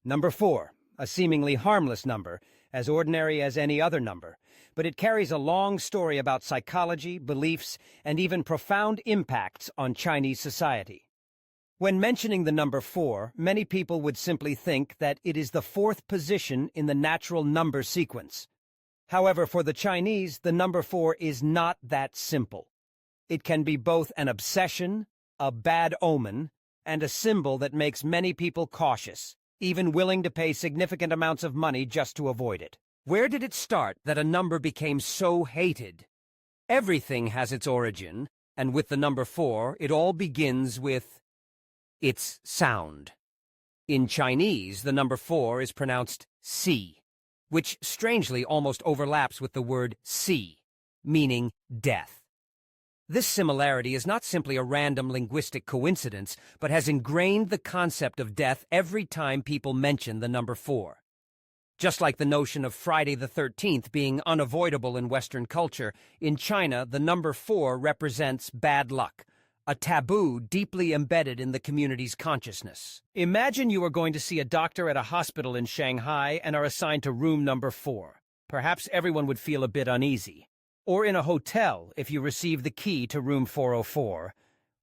Number 4, a seemingly harmless number, as ordinary as any other number, but it carries a long story about psychology, beliefs, and even profound impacts on Chinese society. When mentioning the number 4, many people would simply think that it is the fourth position in the natural number sequence. However, for the Chinese, the number 4 is not that simple. It can be both an obsession, a bad omen, and a symbol that makes many people cautious, even willing to pay significant amounts of money just to avoid it. Where did it start that a number became so hated? Everything has its origin, and with the number 4, it all begins with its sound. In Chinese, the number 4 is pronounced si, which strangely almost overlaps with the word si, meaning death. This similarity is not simply a random linguistic coincidence, but has ingrained the concept of death every time people mention the number 4. Just like the notion of Friday the 13th being unavoidable in Western culture, in China the number 4 represents bad luck, a taboo deeply embedded in the community's consciousness. Imagine you are going to see a doctor at a hospital in Shanghai and are assigned to room number 4. Perhaps everyone would feel a bit uneasy. Or in a hotel, if you receive the key to room 404,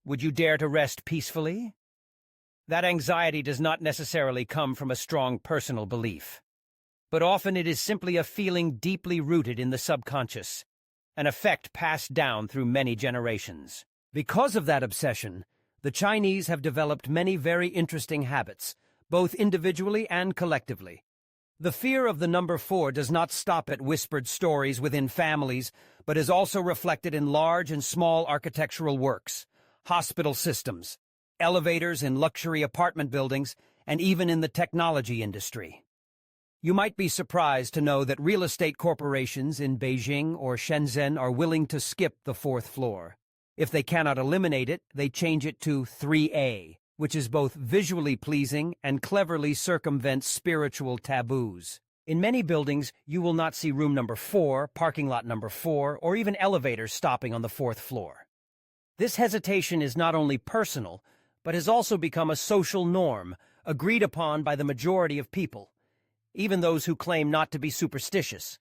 would you dare to rest peacefully? That anxiety does not necessarily come from a strong personal belief, but often it is simply a feeling deeply rooted in the subconscious, an effect passed down through many generations. Because of that obsession, the Chinese have developed many very interesting habits, both individually and collectively. The fear of the number 4 does not stop at whispered stories within families, but is also reflected in large and small architectural works, hospital systems, elevators in luxury apartment buildings, and even in the technology industry. You might be surprised to know that real estate corporations in Beijing or Shenzhen are willing to skip the 4th floor. If they cannot eliminate it, they change it to 3A, which is both visually pleasing and cleverly circumvents spiritual taboos. In many buildings, you will not see room number 4, parking lot number 4, or even elevators stopping on the 4th floor. This hesitation is not only personal, but has also become a social norm, agreed upon by the majority of people, even those who claim not to be superstitious.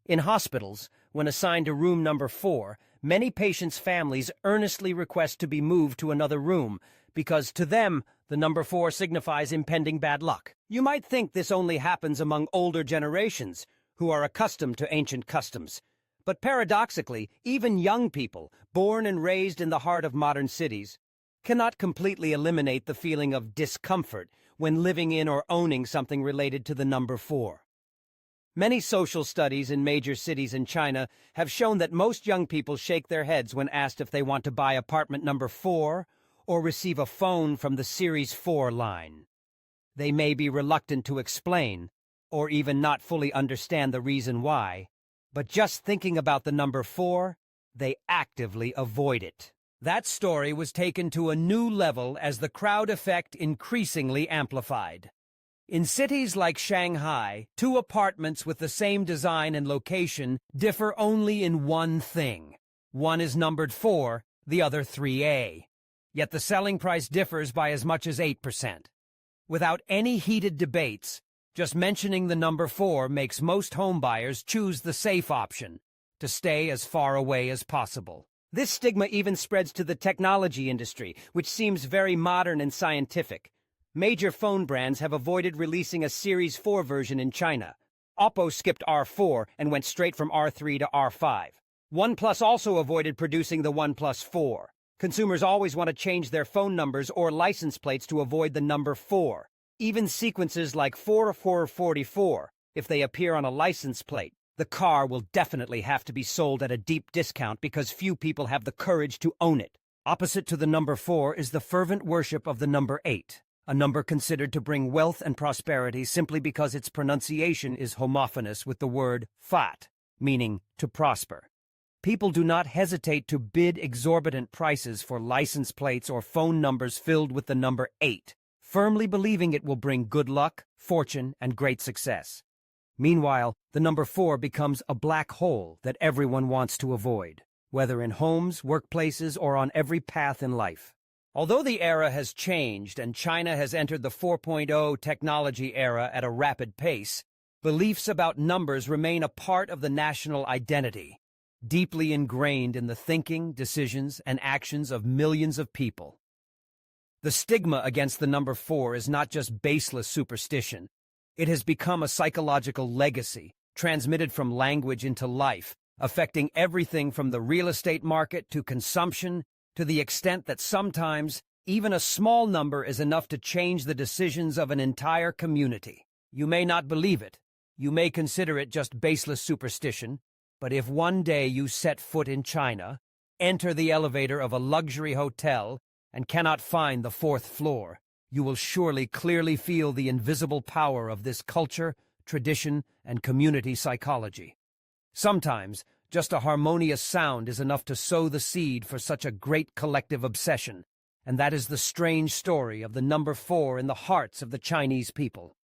In hospitals, when assigned to room number 4, many patients' families earnestly request to be moved to another room, because to them, the number 4 signifies impending bad luck. You might think this only happens among older generations, who are accustomed to ancient customs. But paradoxically, even young people, born and raised in the heart of modern cities, cannot completely eliminate the feeling of discomfort when living in or owning something related to the number 4. Many social studies in major cities in China have shown that most young people shake their heads when asked if they want to buy apartment number 4 or receive a phone from the Series 4 line. They may be reluctant to explain, or even not fully understand the reason why, but just thinking about the number 4, they actively avoid it. That story was taken to a new level as the crowd effect increasingly amplified. In cities like Shanghai, 2 apartments with the same design and location differ only in one thing. One is numbered 4, the other 3A. Yet the selling price differs by as much as 8%. Without any heated debates, just mentioning the number 4 makes most homebuyers choose the safe option, to stay as far away as possible. This stigma even spreads to the technology industry, which seems very modern and scientific. Major phone brands have avoided releasing a Series 4 version in China. Oppo skipped R4 and went straight from R3 to R5. OnePlus also avoided producing the OnePlus 4. Consumers always want to change their phone numbers or license plates to avoid the number 4. Even sequences like 4444, if they appear on a license plate, the car will definitely have to be sold at a deep discount because few people have the courage to own it. Opposite to the number 4 is the fervent worship of the number 8, a number considered to bring wealth and prosperity simply because its pronunciation is homophonous with the word fat, meaning to prosper. People do not hesitate to bid exorbitant prices for license plates or phone numbers filled with the number 8, firmly believing it will bring good luck, fortune, and great success. Meanwhile, the number 4 becomes a black hole that everyone wants to avoid, whether in homes, workplaces, or on every path in life. Although the era has changed and China has entered the 4.0 technology era at a rapid pace, beliefs about numbers remain a part of the national identity, deeply ingrained in the thinking, decisions, and actions of millions of people. The stigma against the number 4 is not just baseless superstition. It has become a psychological legacy, transmitted from language into life, affecting everything from the real estate market to consumption, to the extent that sometimes even a small number is enough to change the decisions of an entire community. You may not believe it. You may consider it just baseless superstition, but if one day you set foot in China, enter the elevator of a luxury hotel, and cannot find the 4th floor, you will surely clearly feel the invisible power of this culture, tradition, and community psychology. Sometimes, just a harmonious sound is enough to sow the seed for such a great collective obsession, and that is the strange story of the number 4 in the hearts of the Chinese people.